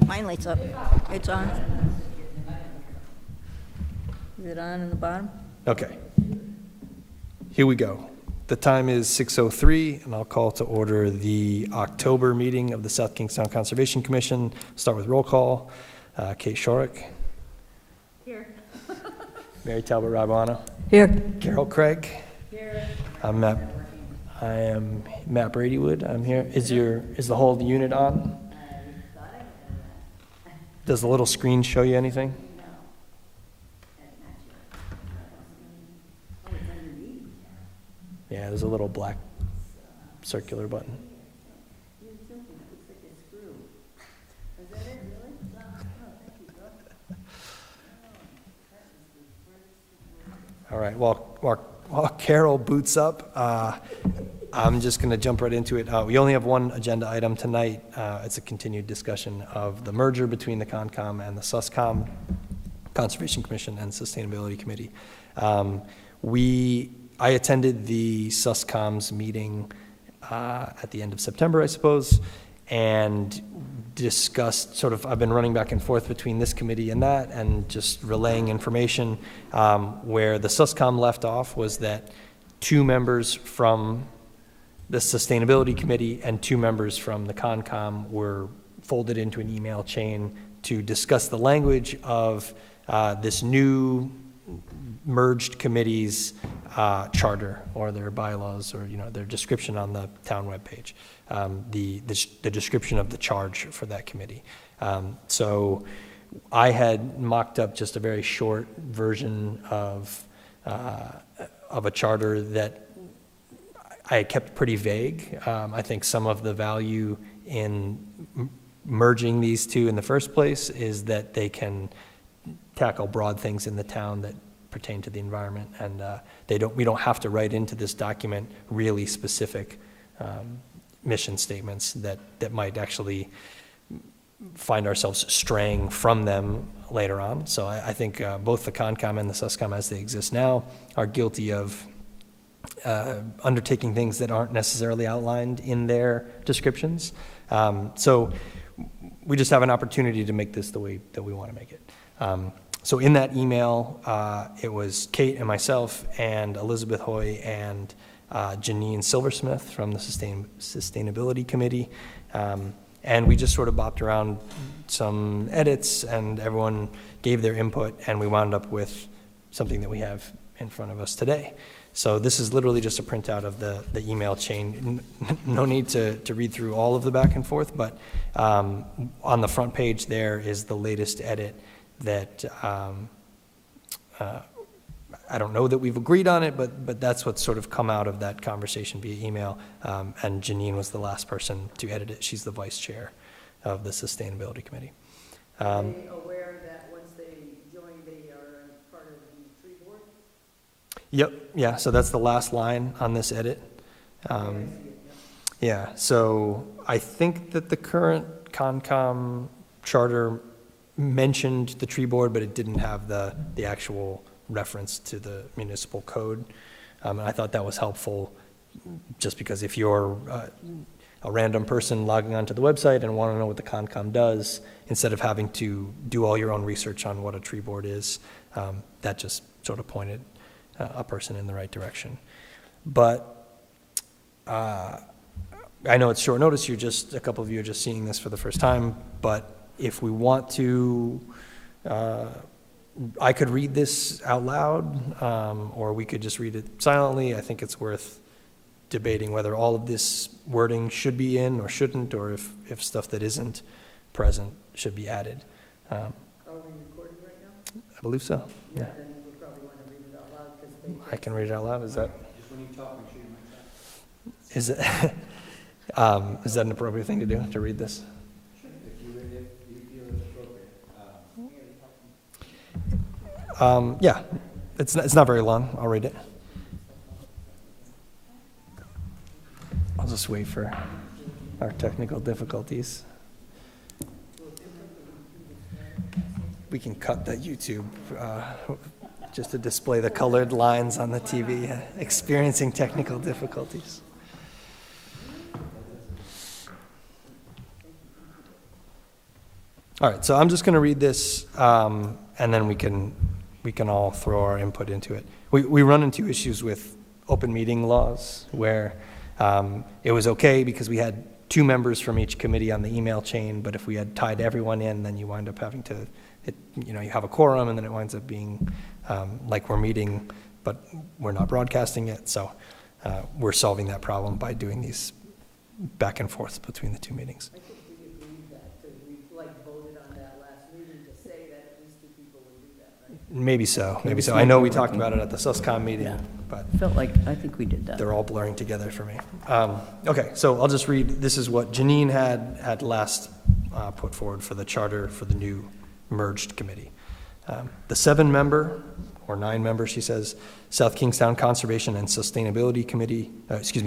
Mine lights up. It's on. Is it on in the bottom? Okay. Here we go. The time is 6:03, and I'll call to order the October meeting of the South Kingstown Conservation Commission. Start with roll call. Kate Shorrock. Here. Mary Talbot Rabano. Here. Carol Craig. Here. I am Matt Bradywood. I'm here. Is the whole unit on? Does the little screen show you anything? Yeah, there's a little black circular button. All right, while Carol boots up, I'm just going to jump right into it. We only have one agenda item tonight. It's a continued discussion of the merger between the CONCOM and the SUSCOM, Conservation Commission and Sustainability Committee. I attended the SUSCOM's meeting at the end of September, I suppose, and discussed I've been running back and forth between this committee and that and just relaying information. Where the SUSCOM left off was that 2 members from the Sustainability Committee and 2 members from the CONCOM were folded into an email chain to discuss the language of this new merged committee's charter or their bylaws or their description on the town webpage, the description of the charge for that committee. So I had mocked up just a very short version of a charter that I had kept pretty vague. I think some of the value in merging these two in the first place is that they can tackle broad things in the town that pertain to the environment, and we don't have to write into this document really specific mission statements that might actually find ourselves straying from them later on. So I think both the CONCOM and the SUSCOM as they exist now are guilty of undertaking things that aren't necessarily outlined in their descriptions. So we just have an opportunity to make this the way that we want to make it. So in that email, it was Kate and myself and Elizabeth Hoy and Janine Silversmith from the Sustainability Committee. And we just sort of bopped around some edits and everyone gave their input and we wound up with something that we have in front of us today. So this is literally just a printout of the email chain. No need to read through all of the back and forth, but on the front page there is the latest edit that I don't know that we've agreed on it, but that's what's sort of come out of that conversation via email. And Janine was the last person to edit it. She's the vice chair of the Sustainability Committee. Are they aware that once they join, they are part of the tree board? Yep, yeah, so that's the last line on this edit. Yeah, so I think that the current CONCOM charter mentioned the tree board, but it didn't have the actual reference to the municipal code. And I thought that was helpful just because if you're a random person logging onto the website and want to know what the CONCOM does, instead of having to do all your own research on what a tree board is, that just sort of pointed a person in the right direction. But I know it's short notice, a couple of you are just seeing this for the first time, but if we want to, I could read this out loud, or we could just read it silently. I think it's worth debating whether all of this wording should be in or shouldn't, or if stuff that isn't present should be added. Are we recording right now? I believe so, yeah. Then we probably want to read it out loud because I can read it out loud, is that? Just when you talk, make sure you mic that. Is is that an appropriate thing to do, to read this? If you feel it's appropriate. Yeah, it's not very long. I'll read it. I'll just wait for our technical difficulties. We can cut the YouTube just to display the colored lines on the TV, experiencing technical difficulties. All right, so I'm just going to read this, and then we can all throw our input into it. We run into issues with open meeting laws where it was okay because we had 2 members from each committee on the email chain, but if we had tied everyone in, then you wind up having to, you have a quorum, and then it winds up being like we're meeting, but we're not broadcasting it. So we're solving that problem by doing these back and forth between the 2 meetings. I think we agreed that, because we voted on that last meeting to say that at least 2 people would do that, right? Maybe so, maybe so. I know we talked about it at the SUSCOM meeting, Yeah. but I think we did that. they're all blurring together for me. Okay, so I'll just read, this is what Janine had last put forward for the charter for the new merged committee. The 7-member, or 9-member, she says, South Kingstown Conservation and Sustainability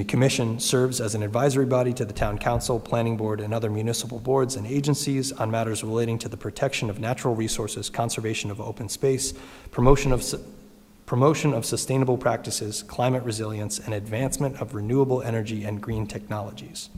Commission serves as an advisory body to the Town Council, Planning Board, and other municipal boards and agencies on matters relating to the protection of natural resources, conservation of open space, promotion of sustainable practices, climate resilience, and advancement of renewable energy and green technologies.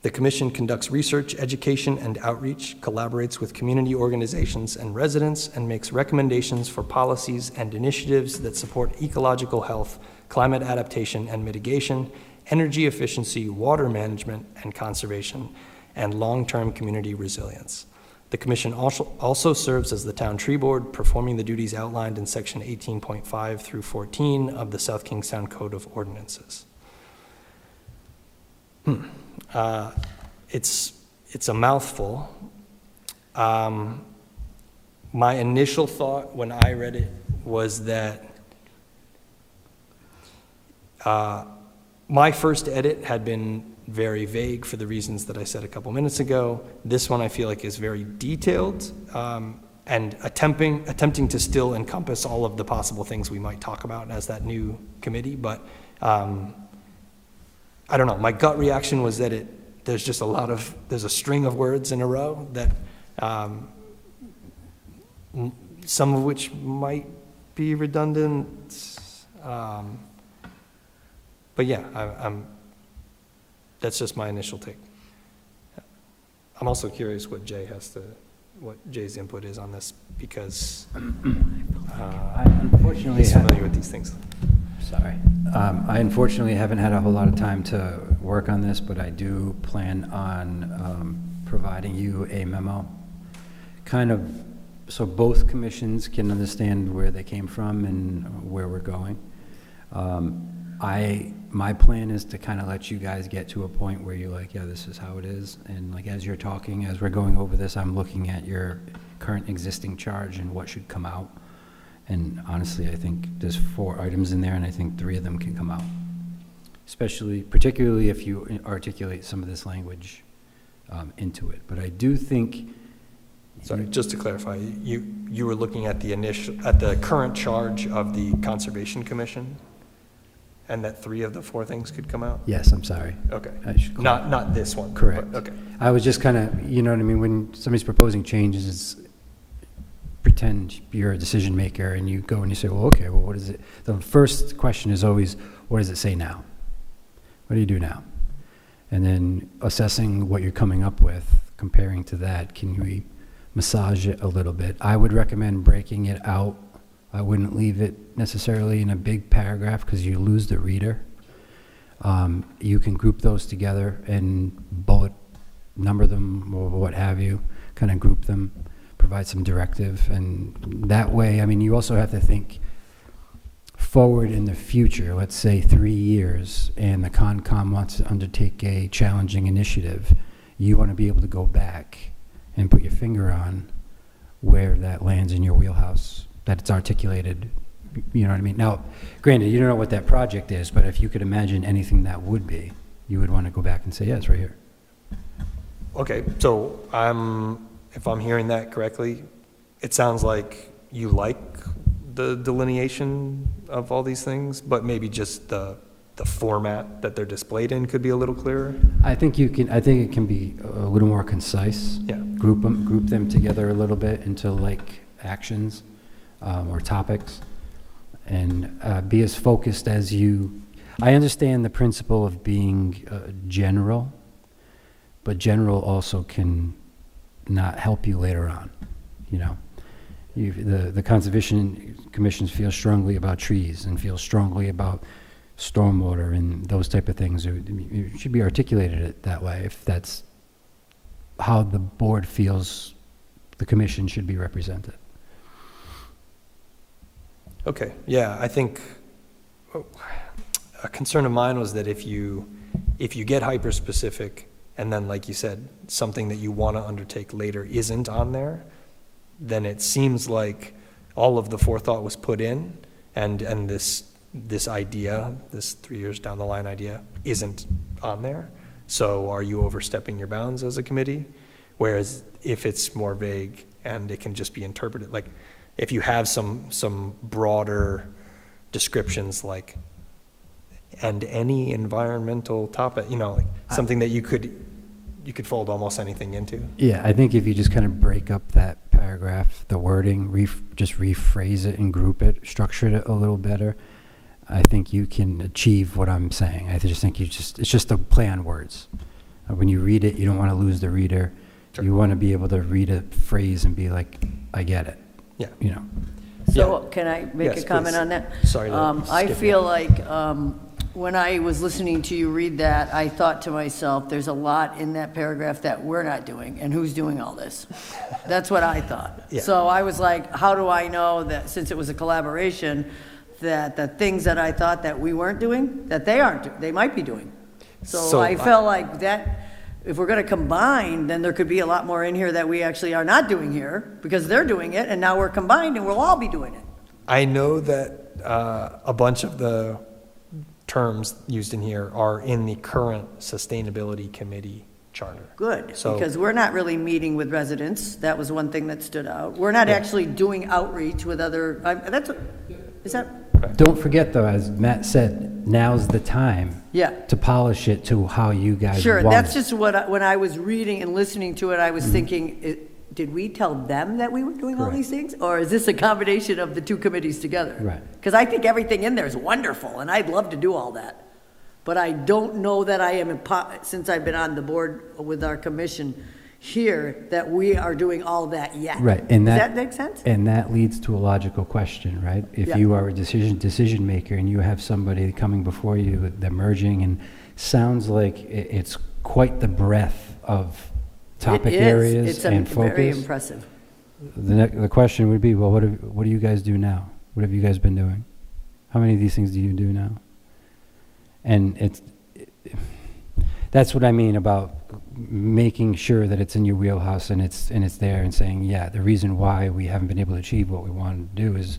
The Commission conducts research, education, and outreach, collaborates with community organizations and residents, and makes recommendations for policies and initiatives that support ecological health, climate adaptation and mitigation, energy efficiency, water management and conservation, and long-term community resilience. The Commission also serves as the Town Tree Board, performing the duties outlined in Section 18.5 through 14 of the South Kingstown Code of Ordinances. It's a mouthful. My initial thought when I read it was that my first edit had been very vague for the reasons that I said a couple minutes ago. This one I feel like is very detailed and attempting to still encompass all of the possible things we might talk about as that new committee, but I don't know. My gut reaction was that there's just there's a string of words in a row that some of which might be redundant. But yeah, that's just my initial take. I'm also curious what Jay's input is on this, because I unfortunately he's familiar with these things. Sorry. I unfortunately haven't had a whole lot of time to work on this, but I do plan on providing you a memo, kind of so both commissions can understand where they came from and where we're going. My plan is to kind of let you guys get to a point where you're like, yeah, this is how it is. And like, as you're talking, as we're going over this, I'm looking at your current existing charge and what should come out. And honestly, I think there's 4 items in there, and I think 3 of them can come out. Particularly if you articulate some of this language into it. But I do think. Sorry, just to clarify, you were looking at the current charge of the Conservation Commission, and that 3 of the 4 things could come out? Yes, I'm sorry. Okay. I should Not this one. Correct. But, okay. I was just kind of, you know what I mean, when somebody's proposing changes, it's pretend you're a decision maker and you go and you say, well, okay, well, what is it? The first question is always, what does it say now? What do you do now? And then assessing what you're coming up with, comparing to that, can we massage it a little bit? I would recommend breaking it out. I wouldn't leave it necessarily in a big paragraph because you lose the reader. You can group those together and bullet number them or what have you, kind of group them, provide some directive. And that way, I mean, you also have to think forward in the future, let's say 3 years, and the Concom wants to undertake a challenging initiative. You want to be able to go back and put your finger on where that lands in your wheelhouse, that it's articulated, you know what I mean? Now, granted, you don't know what that project is, but if you could imagine anything that would be, you would want to go back and say, yeah, it's right here. Okay, so if I'm hearing that correctly, it sounds like you like the delineation of all these things, but maybe just the format that they're displayed in could be a little clearer? I think it can be a little more concise. Yeah. Group them together a little bit into like actions or topics, and be as focused as you. I understand the principle of being general, but general also can not help you later on, you know? The Conservation Commissions feel strongly about trees and feel strongly about stormwater and those type of things. It should be articulated that way if that's how the board feels the commission should be represented. Okay, yeah, I think a concern of mine was that if you get hyper-specific, and then, like you said, something that you want to undertake later isn't on there, then it seems like all of the forethought was put in, and this idea, this 3 years down the line idea, isn't on there. So are you overstepping your bounds as a committee? Whereas if it's more vague and it can just be interpreted, like if you have some broader descriptions like, and any environmental topic, you know, like something that you could fold almost anything into. Yeah, I think if you just kind of break up that paragraph, the wording, just rephrase it and group it, structure it a little better, I think you can achieve what I'm saying. I just think it's just a play on words. When you read it, you don't want to lose the reader. Sure. You want to be able to read a phrase and be like, I get it. Yeah. You know. So can I make Yes, a comment please. on that? Sorry to I skip feel you. like when I was listening to you read that, I thought to myself, there's a lot in that paragraph that we're not doing, and who's doing all this? That's what I thought. Yeah. So I was like, how do I know that, since it was a collaboration, that the things that I thought that we weren't doing, that they might be doing? So I felt like that, if we're going to combine, then there could be a lot more in here that we actually are not doing here, because they're doing it, and now we're combined, and we'll all be doing it. I know that a bunch of the terms used in here are in the current Sustainability Committee charter. Good, So- because we're not really meeting with residents. That was one thing that stood out. We're not actually doing outreach with other, is that, Don't forget, though, as Matt said, now's the time yeah. to polish it to how you guys Sure, want that's it. just when I was reading and listening to it, I was thinking, did we tell them that we were doing all Correct. these things? Or is this a combination of the two committees together? Right. Because I think everything in there is wonderful, and I'd love to do all that. But I don't know that I am, since I've been on the board with our commission here, that we are doing all that yet. Right, and Does that make sense? And that leads to a logical question, right? If Yeah. you are a decision maker and you have somebody coming before you, they're merging, and sounds like it's quite the breadth of topic It is. areas It's and very focus. impressive. The question would be, well, what do you guys do now? What have you guys been doing? How many of these things do you do now? And that's what I mean about making sure that it's in your wheelhouse and it's there, and saying, yeah, the reason why we haven't been able to achieve what we want to do is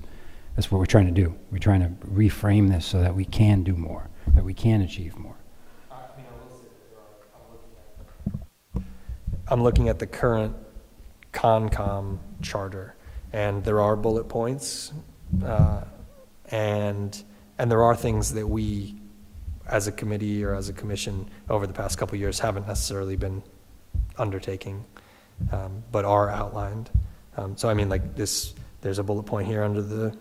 that's what we're trying to do. We're trying to reframe this so that we can do more, that we can achieve more. I'm looking at the current Concom charter, and there are bullet points, and there are things that we, as a committee or as a commission, over the past couple of years, haven't necessarily been undertaking, but are outlined. So I mean, like this, there's a bullet point here under the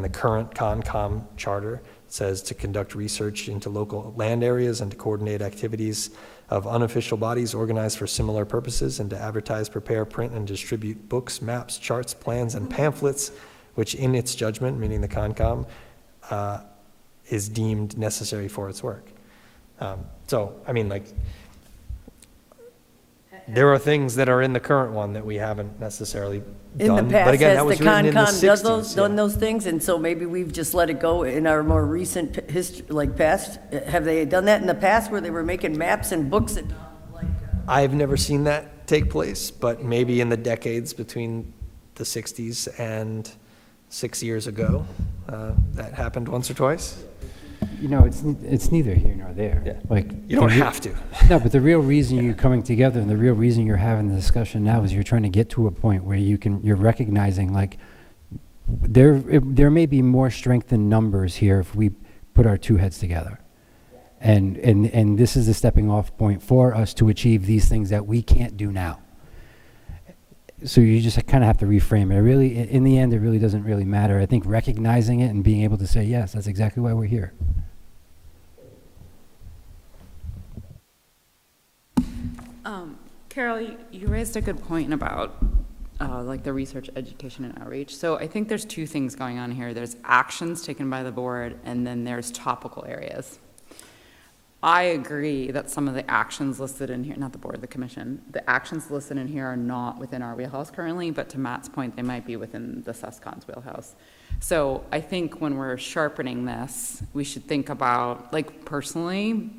current Concom charter. It says to conduct research into local land areas and to coordinate activities of unofficial bodies organized for similar purposes, and to advertise, prepare, print, and distribute books, maps, charts, plans, and pamphlets, which in its judgment, meaning the Concom, is deemed necessary for its work. So, I mean, like, there are things that are in the current one that we haven't necessarily In done. the But past, again, that has was the written in the Concom 60s. done those things, and so maybe we've just let it go in our more recent history, like past? Have they done that in the past, where they were making maps and books and like? I've never seen that take place, but maybe in the decades between the 60s and 6 years ago, that happened once or twice. You know, it's neither here nor there. Yeah. Like, You don't have to. No, but the real reason you're coming together and the real reason you're having the discussion now is you're trying to get to a point where you're recognizing, like, there may be more strength in numbers here if we put our two heads together. And this is the stepping off point for us to achieve these things that we can't do now. So you just kind of have to reframe it. Really, in the end, it really doesn't really matter. I think recognizing it and being able to say, yes, that's exactly why we're here. Carol, you raised a good point about like the research, education, and outreach. So I think there's two things going on here. There's actions taken by the board, and then there's topical areas. I agree that some of the actions listed in here, not the board, the commission, the actions listed in here are not within our wheelhouse currently, but to Matt's point, they might be within the SUSCON's wheelhouse. So I think when we're sharpening this, we should think about, like personally,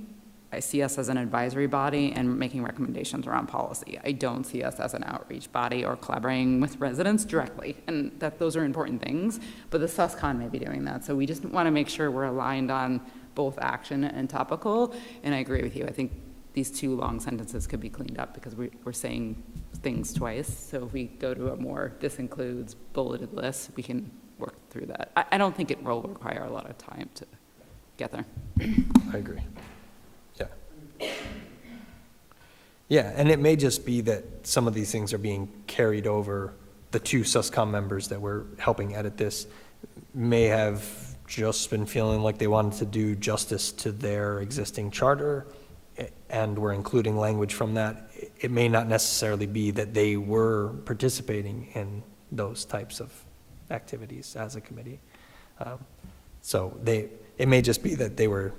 I see us as an advisory body and making recommendations around policy. I don't see us as an outreach body or collaborating with residents directly, and that those are important things, but the SUSCON may be doing that. So we just want to make sure we're aligned on both action and topical, and I agree with you. I think these two long sentences could be cleaned up because we're saying things twice. So if we go to a more, this includes bulleted list, we can work through that. I don't think it will require a lot of time to get there. I agree. Yeah. Yeah, and it may just be that some of these things are being carried over. The two SUSCOM members that were helping edit this may have just been feeling like they wanted to do justice to their existing charter, and we're including language from that. It may not necessarily be that they were participating in those types of activities as a committee. So it may just be that they were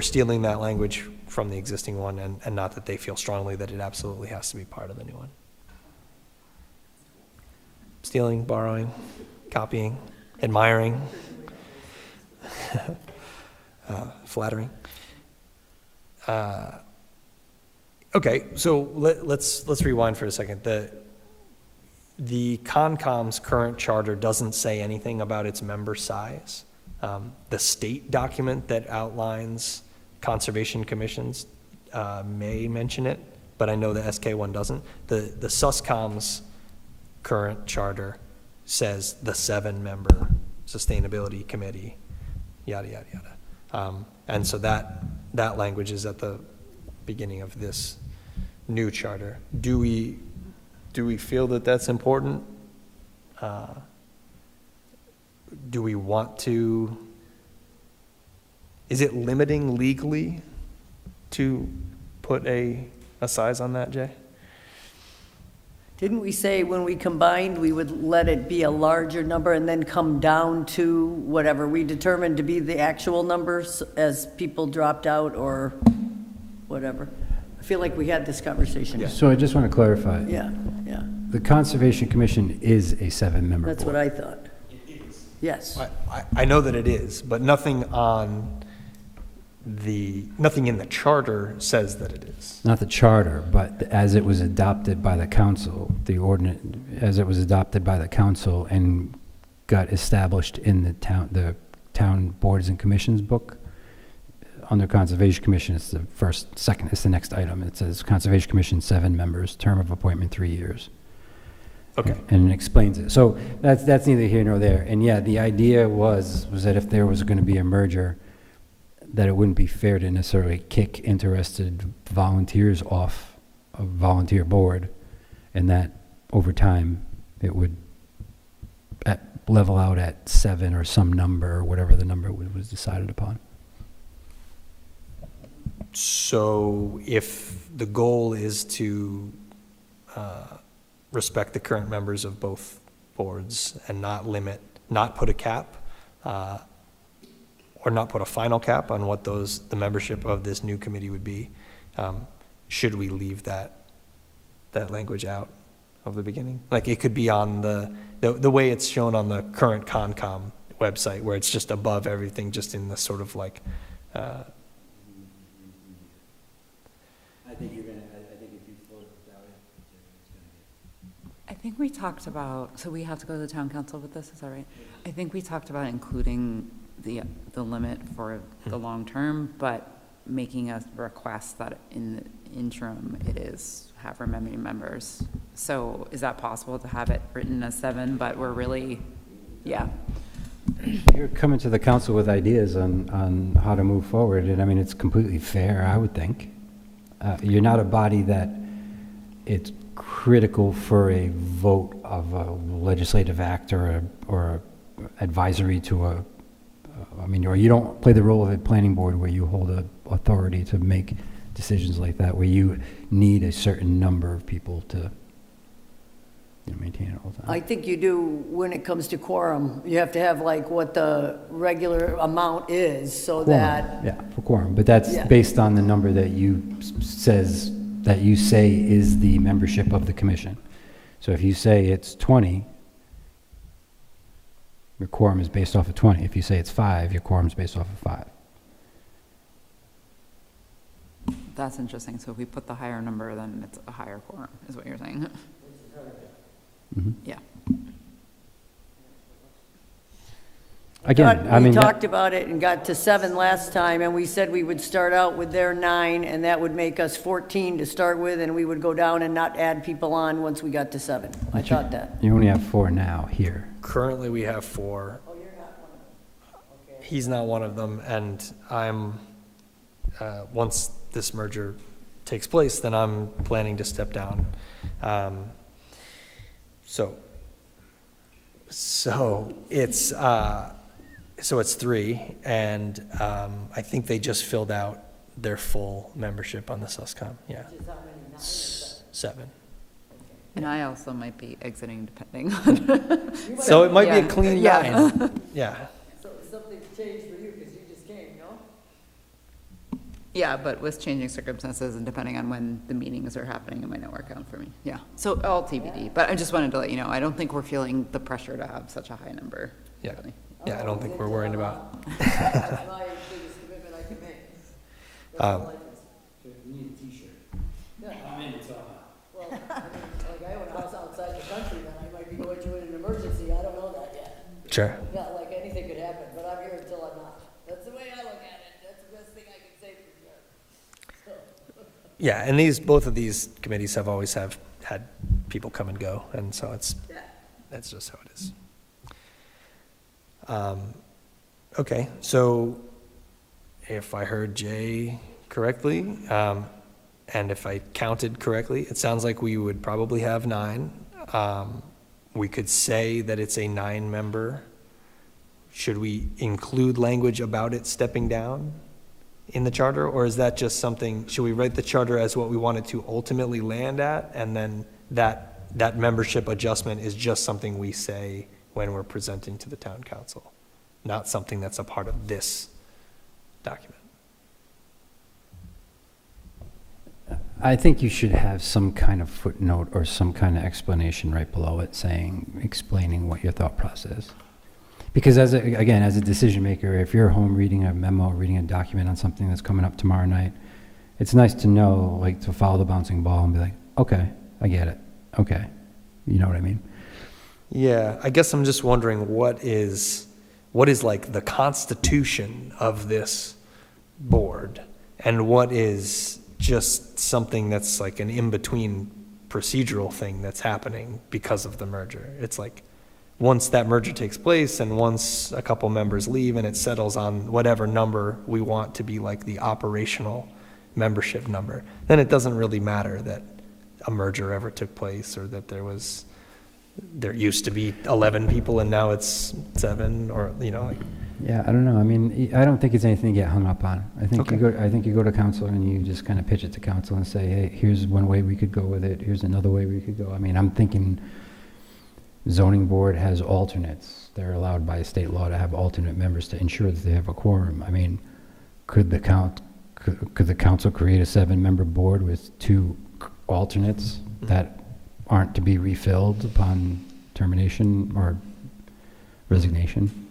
stealing that language from the existing one, and not that they feel strongly that it absolutely has to be part of the new one. Stealing, borrowing, copying, admiring, flattering. Okay, so let's rewind for a second. The Concom's current charter doesn't say anything about its member size. The state document that outlines conservation commissions may mention it, but I know the SK1 doesn't. The SUSCOM's current charter says the 7-member sustainability committee, yada, yada, yada. And so that language is at the beginning of this new charter. Do we feel that that's important? Do we want to, is it limiting legally to put a size on that, Jay? Didn't we say when we combined, we would let it be a larger number and then come down to whatever we determined to be the actual numbers as people dropped out or whatever? I feel like we had this conversation. Yeah. So I just want to clarify. Yeah. The Conservation Commission is a 7-member board. That's what I thought. It is. Yes. I know that it is, but nothing in the charter says that it is. Not the charter, but as it was adopted by the council, the ordinance, as it was adopted by the council and got established in the town boards and commissions book. Under Conservation Commission, it's it's the next item. It says Conservation Commission, 7 members, term of appointment 3 years. Okay. And it explains it. So that's neither here nor there. And yeah, the idea was that if there was going to be a merger, that it wouldn't be fair to necessarily kick interested volunteers off a volunteer board, and that over time it would level out at 7 or some number, or whatever the number was decided upon. So if the goal is to respect the current members of both boards and not put a cap, or not put a final cap on what the membership of this new committee would be, should we leave that language out of the beginning? Like it could be on the way it's shown on the current Concom website, where it's just above everything, just in the sort of like, I think if you float it without it, it's going to get. I think we talked about, so we have to go to the town council with this, is that right? I think we talked about including the limit for the long term, but making a request that in the interim it is have remaining members. So is that possible to have it written as 7, but we're really, yeah. You're coming to the council with ideas on how to move forward, and I mean, it's completely fair, I would think. You're not a body that it's critical for a vote of a legislative act or advisory to or you don't play the role of a planning board where you hold a authority to decisions like that, where you need a certain number of people to, maintain it all the time. I think you do when it comes to quorum. You have to have like what the regular amount is so that, Yeah, for quorum, but that's Yeah. based on the number that that you say is the membership of the commission. So if you say it's 20, your quorum is based off of 20. If you say it's 5, your quorum is based off of 5. That's interesting. So if we put the higher number, then it's a higher quorum, is what you're saying? Mhm. Yeah. Again, I we mean, talked about it and got to 7 last time, and we said we would start out with their 9, and that would make us 14 to start with, and we would go down and not add people on once we got to 7. I thought that. you only have 4 now here. Currently, we have 4. Oh, you're not one of them. Okay. He's not one of them, and I'm, once this merger takes place, then I'm planning to step down. So it's 3, and I think they just filled out their full membership on the SUSCOM, yeah. Which is how many, 9 or 7? 7. And I also might be exiting depending on. So it might be Yeah. a clean Yeah. 9, yeah. So something's changed for you because you just came, no? Yeah, but with changing circumstances and depending on when the meetings are happening, it might not work out for me. Yeah, so all TBD, but I just wanted to let you know, I don't think we're feeling the pressure to have such a high number. Yeah. really. Yeah, I don't think we're worried about. That's my biggest commitment I can make. That's all I can- You need a t-shirt. Yeah. I'm in, it's all. Well, I mean, like I own a house outside the country, then I might be going through an emergency, I don't know that yet. Sure. Yeah, like anything could happen, but I'm here until I'm not. That's the way I look at it, that's the best thing I can say for sure. So, Yeah, and both of these committees have always had people come and go, and so yeah. that's just how it is. Okay, so if I heard Jay correctly, and if I counted correctly, it sounds like we would probably have 9. We could say that it's a 9-member. Should we include language about it stepping down in the charter, or is that just something, should we write the charter as what we want it to ultimately land at, and then that membership adjustment is just something we say when we're presenting to the town council, not something that's a part of this document? I think you should have some kind of footnote or some kind of explanation right below it explaining what your thought process is. Because as a decision maker, if you're home reading a memo, reading a document on something that's coming up tomorrow night, it's nice to know, like, to follow the bouncing ball and be like, okay, I get it. Okay. You know what I mean? Yeah, I guess I'm just wondering what is like the constitution of this board, and what is just something that's like an in-between procedural thing that's happening because of the merger. It's like, once that merger takes place and once a couple members leave and it settles on whatever number we want to be like the operational membership number, then it doesn't really matter that a merger ever took place, or that there used to be 11 people and now it's 7, or, like, Yeah, I don't know. I mean, I don't think it's anything to get hung up on. I think Okay. you go to council and you just kind of pitch it to council and say, hey, here's one way we could go with it. Here's another way we could go. I mean, I'm thinking zoning board has alternates. They're allowed by state law to have alternate members to ensure that they have a quorum. I mean, could the council create a 7-member board with 2 alternates that aren't to be refilled upon termination or resignation?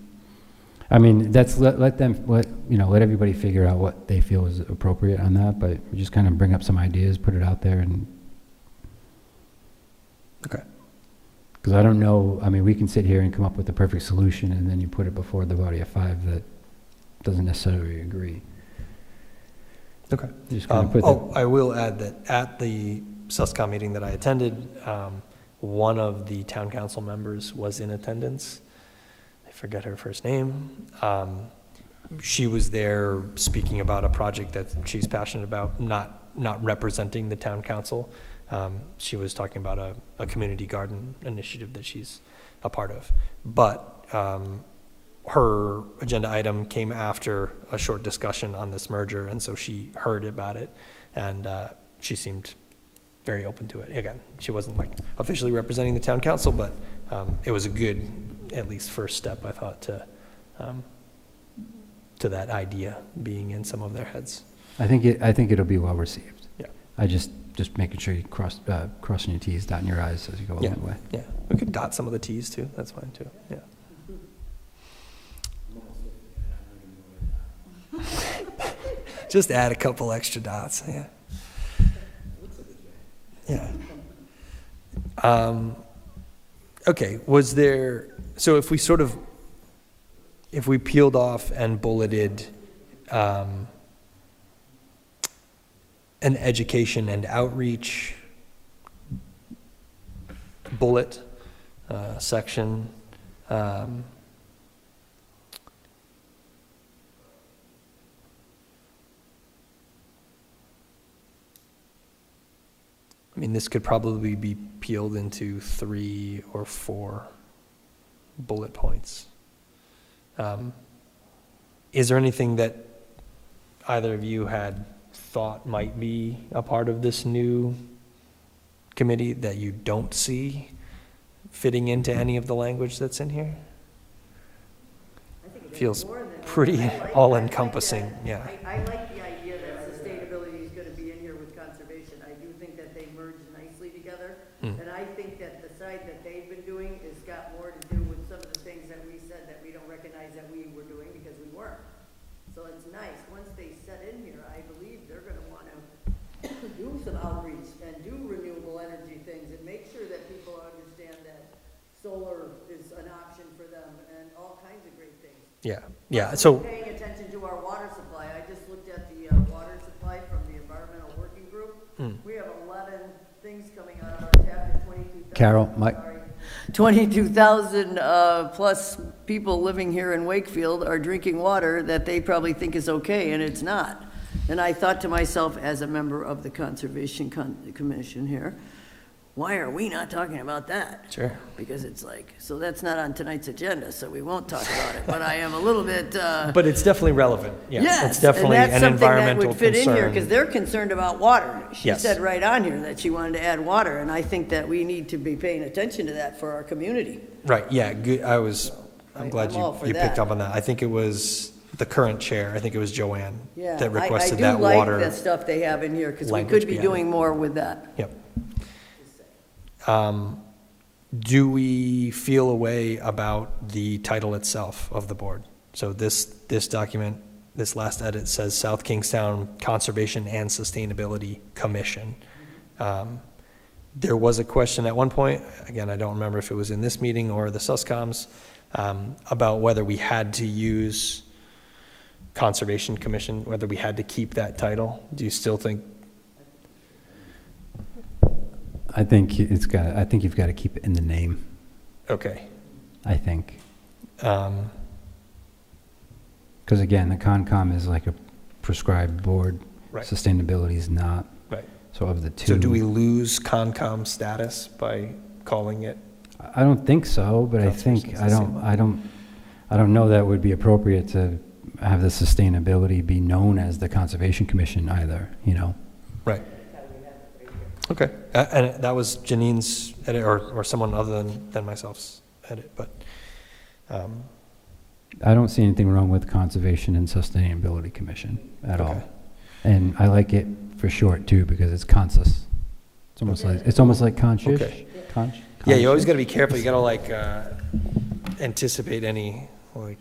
I mean, that's let everybody figure out what they feel is appropriate on that, but we just kind of bring up some ideas, put it out there, and okay. because I don't know, I mean, we can sit here and come up with the perfect solution, and then you put it before the body of 5 that doesn't necessarily agree. Okay. You just kind of put I will add that at the SUSCOM meeting that I attended, one of the town council members was in attendance. I forget her first name. She was there speaking about a project that she's passionate about, not representing the town council. She was talking about a community garden initiative that she's a part of. But her agenda item came after a short discussion on this merger, and so she heard about it. And she seemed very open to it. Again, she wasn't like officially representing the town council, but it was a good, at least first step, I thought, to that idea being in some of their heads. I think it'll be well received. Yeah. I just making sure you crossing your T's, dotting your I's as you go along the way. Yeah, we could dot some of the T's too, that's fine too, yeah. Just add a couple extra dots, yeah. Yeah. Okay, was there, so if we peeled off and bulleted an education and outreach bullet section, I mean, this could probably be peeled into 3 or 4 bullet points. Is there anything that either of you had thought might be a part of this new committee that you don't see fitting into any of the language that's in here? I think it is Feels more than- pretty I like- all-encompassing, I like that. yeah. I like the idea that sustainability is gonna be in here with conservation. I do think that they merge nicely together. Mm. And I think that the side that they've been doing has got more to do with some of the things that we said that we don't recognize that we were doing because we weren't. So it's nice, once they set in here, I believe they're gonna wanna do some outreach and do renewable energy things and make sure that people understand that solar is an option for them and all kinds of great things. Yeah, yeah, Also, so, paying attention to our water supply, I just looked at the water supply from the environmental working group. We have 11 things coming out of our tap at 22,000. Carol, Mike. 22,000 plus people living here in Wakefield are drinking water that they probably think is okay, and it's not. And I thought to myself, as a member of the Conservation Commission here, why are we not talking about that? sure. Because it's like, so that's not on tonight's agenda, so we won't talk about it. But I am a little bit, But it's definitely relevant, yeah. yes, It's definitely and that's an something that environmental would fit in here, because concern. they're concerned about water. She Yes. said right on here that she wanted to add water, and I think that we need to be paying attention to that for our community. Right, yeah, good, I'm glad I'm all for you picked that. up on that. I think it was the current chair, I think it was Joanne, Yeah, that requested I that do like water. the stuff they have in here, because we language could be be added. doing more with that. Yep. Do we feel a way about the title itself of the board? So this document, this last edit says South Kingstown Conservation and Sustainability Commission. There was a question at one point, again, I don't remember if it was in this meeting or the SUSCOMs, about whether we had to use Conservation Commission, whether we had to keep that title. Do you still think? I think you've got to keep it in the name, Okay. I think. Um, Because again, the Concom is like a prescribed board. Right. Sustainability is not. Right. So of the two. So do we lose Concom status by calling it? I don't think so, but I think, Conservation's the same. I don't know that would be appropriate to have the sustainability be known as the Conservation Commission either, you know? Right. Okay. And that was Janine's edit, or someone other than myself's edit, but, I don't see anything wrong with Conservation and Sustainability Commission at all. Okay. And I like it for short too, because it's consus. It's almost like conscious. Okay. Yeah, you always got to be careful. You got to like anticipate any like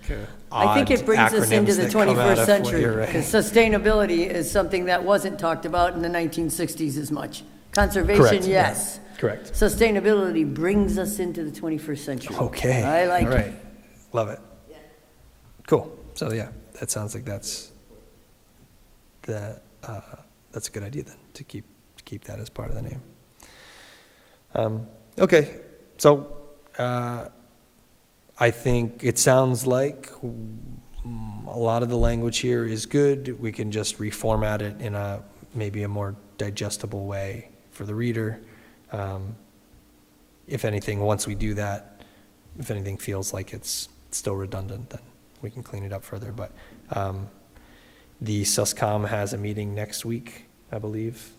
I think it brings us into the 21st century, You're because right. sustainability is something that wasn't talked about in the 1960s as much. Conservation, Correct, yeah. yes. Correct. Sustainability brings us into the 21st century. Okay. I like All it. right. Love it. Cool. So yeah, that sounds like that's a good idea then, to keep that as part of the name. Okay, so I think it sounds like a lot of the language here is good. We can just reformat it in maybe a more digestible way for the reader. If anything, once we do that, if anything feels like it's still redundant, then we can clean it up further. But the SUSCOM has a meeting next week I believe.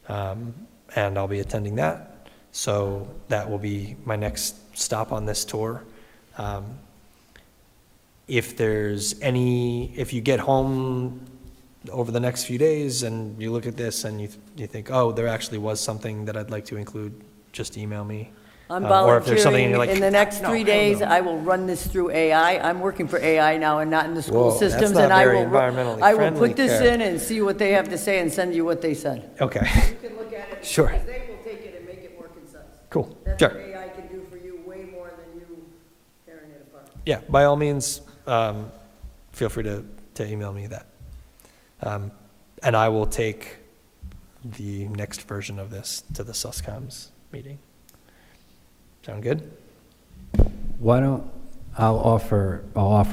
And I'll be attending that. So that will be my next stop on this tour. If you get home over the next few days and you look at this and you think, oh, there actually was something that I'd like to include, just email me. I'm Or if there's something and volunteering you're like, in the next "No, 3 hell no." days. I will run this through AI. I'm working for AI now and not in the school Whoa, that's systems. not and I very will environmentally I will friendly, put this Kara. in and see what they have to say and send you what they said. Okay, You can look at it. Sure. Because they will take it and make it more concise. cool, That's sure. what AI can do for you way more than you tearing it apart. Yeah, by all means, feel free to email me that. And I will take the next version of this to the SUSCOMS meeting. Sound good? Why don't, I'll offer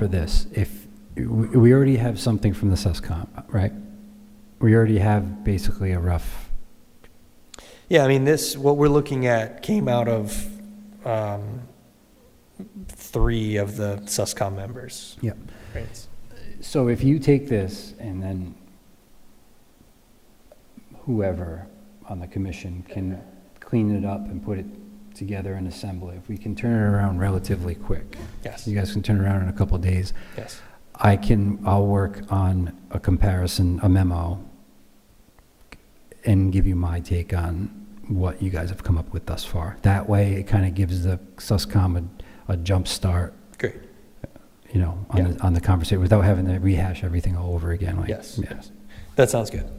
this. If, we already have something from the SUSCOM, right? We already have basically a rough, Yeah, I mean, what we're looking at came out of 3 of the SUSCOM members. yep. Right. So if you take this and then whoever on the commission can clean it up and put it together and assemble it, if we can turn it around relatively quick. Yes, You guys can turn it around in a couple of days. yes. I'll work on a comparison, a memo, and give you my take on what you guys have come up with thus far. That way, it kind of gives the SUSCOM a jump start, Great. you know, on the conversation without having to rehash everything all over again. Like, Yes, yeah. yes. That sounds good.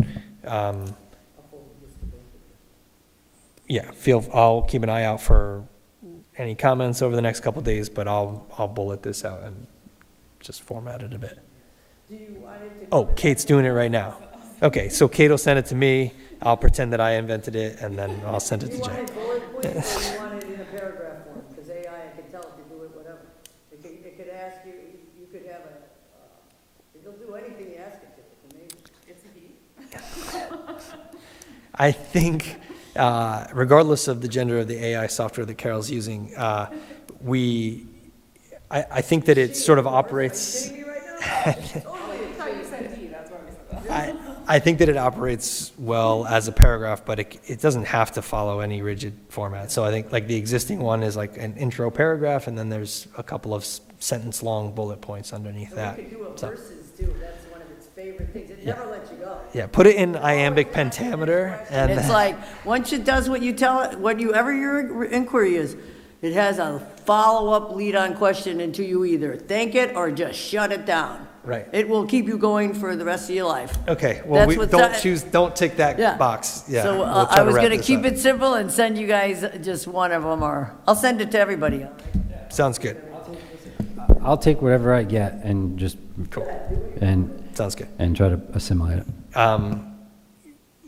Yeah, I'll keep an eye out for any comments over the next couple of days, but I'll bullet this out and just format it a bit. Do you want it to? Oh, Kate's doing it right now. Okay, so Kate will send it to me. I'll pretend that I invented it, and then I'll send it Do to you want Jay. it bullet points or you want it in a paragraph form? Because AI, I can tell it to do it whatever. It could ask you, you could have it'll do anything you ask it to. It's amazing. I think, regardless of the gender of the AI software that Carol's using, I think that it sort of operates. Kidding me right now? I think that it operates well as a paragraph, but it doesn't have to follow any rigid format. So I think like the existing one is like an intro paragraph, and then there's a couple of sentence-long bullet points underneath that. We could do a So, verses too. That's one of its favorite things. It never lets you go. yeah, put it in iambic pentameter, And and it's like, once it does what you tell it, whatever your inquiry is, it has a follow-up lead-on question until you either thank it or just shut it down. right. It will keep you going for the rest of your life. Okay, well, That's what's don't tick that Yeah. box. Yeah. So we'll try I was wrap gonna this keep up. it simple and send you guys just one of them, or I'll send it to everybody. Sounds good. I'll take whatever I get and just, and Sounds good. try to assimilate it.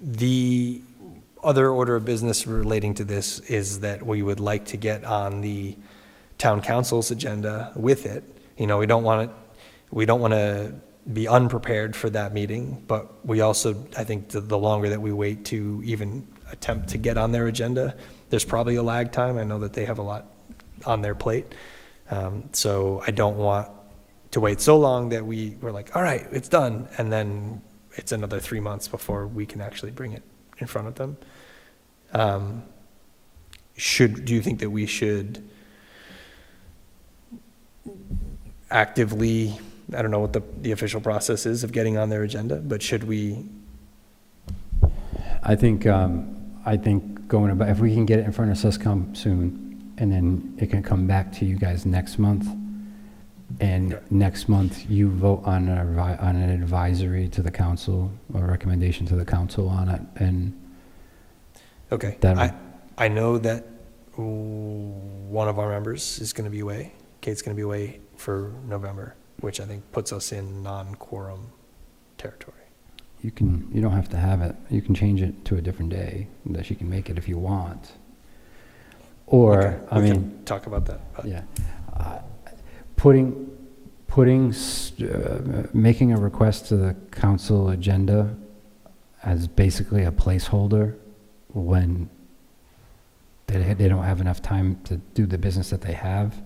The other order of business relating to this is that we would like to get on the town council's agenda with it. You know, we don't want to be unprepared for that meeting, but we also, I think the longer that we wait to even attempt to get on their agenda, there's probably a lag time. I know that they have a lot on their plate. So I don't want to wait so long that we're like, all right, it's done. And then it's another 3 months before we can actually bring it in front of them. Do you think that we should actively, I don't know what the official process is of getting on their agenda, but should we? I think going about, if we can get it in front of SUSCOM soon, and then it can come back to you guys next month, and next month you vote on an advisory to the council, or recommendation to the council on it, and Okay. That'll- I know that one of our members is going to be away. Kate's going to be away for November, which I think puts us in non-quorum territory. you don't have to have it. You can change it to a different day, that you can make it if you want. Or, Okay, I we mean, can talk about that. but- yeah, making a request to the council agenda as basically a placeholder when they don't have enough time to do the business that they have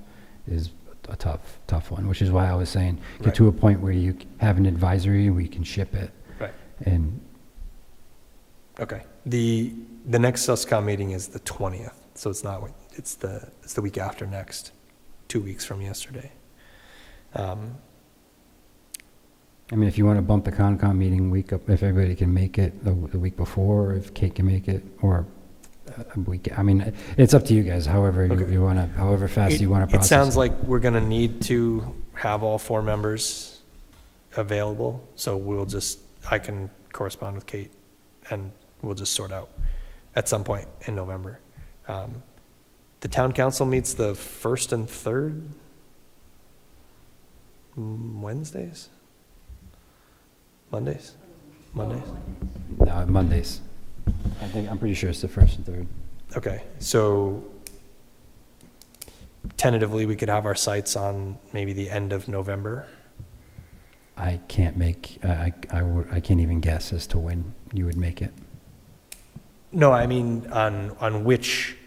is a tough one, which is why I was saying, get Right. to a point where you have an advisory and we can ship it. Right. And Okay. The next SUSCOM meeting is the 20th, so it's not, it's the week after next, 2 weeks from yesterday. I mean, if you want to bump the Concom meeting week up, if everybody can make it the week before, or if Kate can make it, or a week, I mean, it's up to you guys, however Okay. you want to, however fast you want to It process. sounds like we're going to need to have all 4 members available, so I can correspond with Kate, and we'll just sort out at some point in November. The town council meets the 1st and 3rd Wednesdays? Mondays? No, Mondays. I'm pretty sure it's the 1st and 3rd. Okay, so tentatively, we could have our sights on maybe the end of November. I can't make, I can't even guess as to when you would make it. No, I mean, on which,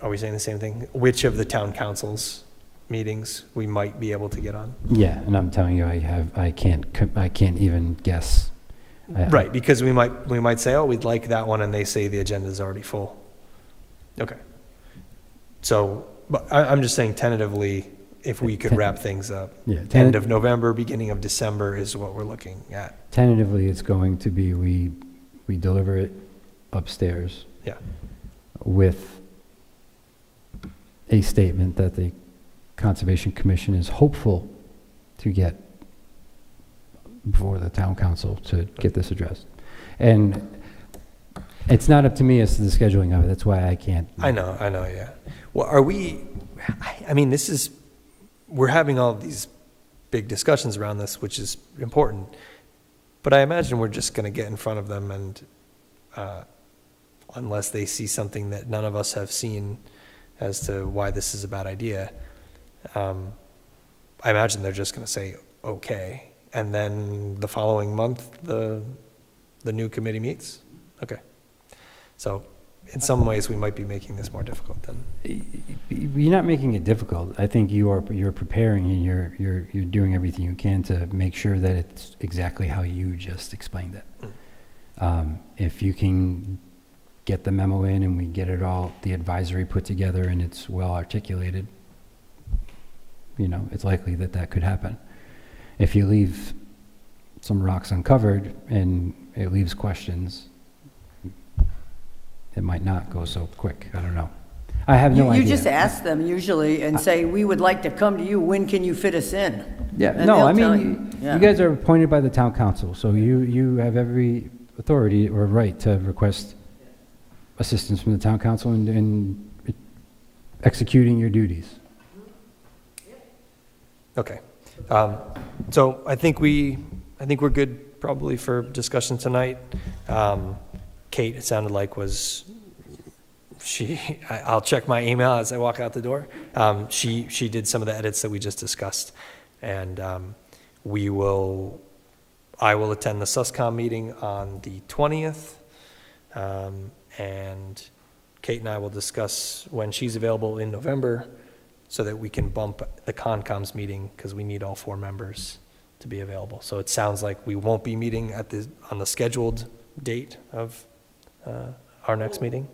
are we saying the same thing? Which of the town councils meetings we might be able to get on? Yeah, and I'm telling you, I can't even guess. Right, because we might say, oh, we'd like that one, and they say the agenda's already full. Okay. So, but I'm just saying tentatively, if we could wrap things up, Yeah, end of November, beginning of December is what we're looking at. Tentatively, it's going to be, we deliver it upstairs Yeah. with a statement that the Conservation Commission is hopeful to get before the town council to get this addressed. And it's not up to me as to the scheduling of it. That's why I can't. I know, yeah. Well, I mean, we're having all of these big discussions around this, which is important, but I imagine we're just going to get in front of them, and unless they see something that none of us have seen as to why this is a bad idea, I imagine they're just going to say, okay. And then the following month, the new committee meets? Okay. So in some ways, we might be making this more difficult than. You're not making it difficult. I think you're preparing, and you're doing everything you can to make sure that it's exactly how you just explained it. If you can get the memo in and we get it all, the advisory put together, and it's well articulated, it's likely that could happen. If you leave some rocks uncovered and it leaves questions, it might not go so quick. I don't know. I have no idea. You just ask them usually and say, we would like to come to you, when can you fit us in? Yeah, And no, they'll I tell mean, you. Yeah. you guys are appointed by the town council, so you have every authority or right to request assistance from the town council in executing your duties. Okay. So I think we're good probably for discussion tonight. Kate, it sounded like I'll check my email as I walk out the door. She did some of the edits that we just discussed, and I will attend the SUSCOM meeting on the 20th, and Kate and I will discuss when she's available in November so that we can bump the Concom's meeting, because we need all 4 members to be available. So it sounds like we won't be meeting on the scheduled date of our next meeting.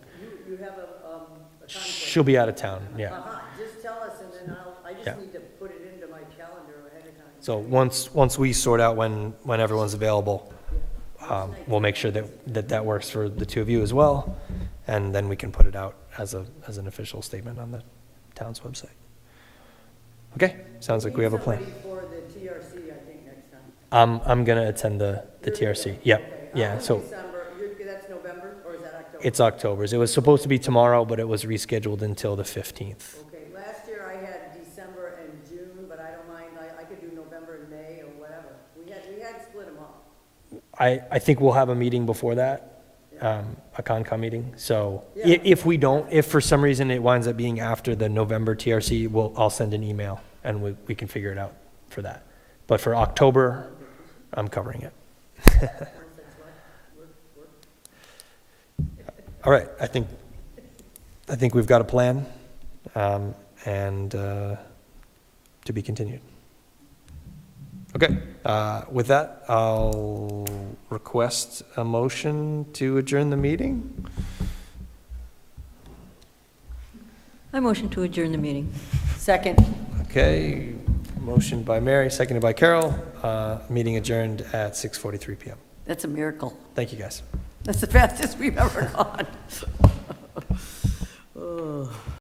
You have a conflict. She'll be out of town, yeah. Just tell us, and then I Yeah. just need to put it into my calendar ahead of time. So once we sort out when everyone's available, we'll make sure that works for the 2 of you as well, and then we can put it out as an official statement on the town's website. Okay, sounds like we have a plan. Somebody for the TRC, I think, next time. I'm gonna attend the TRC. Yep, yeah. So December, that's November, or is that October? it's October's. It was supposed to be tomorrow, but it was rescheduled until the 15th. Okay, last year I had December and June, but I don't mind, I could do November and May or whatever. We had split them up. I think we'll have a meeting before that, a Concom meeting. So Yeah. if for some reason it winds up being after the November TRC, I'll send an email and we can figure it out for that. But for October, I'm covering it. All right, I think we've got a plan, and to be continued. Okay, with that, I'll request a motion to adjourn the meeting. I motion to adjourn the meeting. Second. Okay, motion by Mary, seconded by Carol. Meeting adjourned at 6:43 PM. That's a miracle. Thank you, guys. That's the fastest we've ever gone.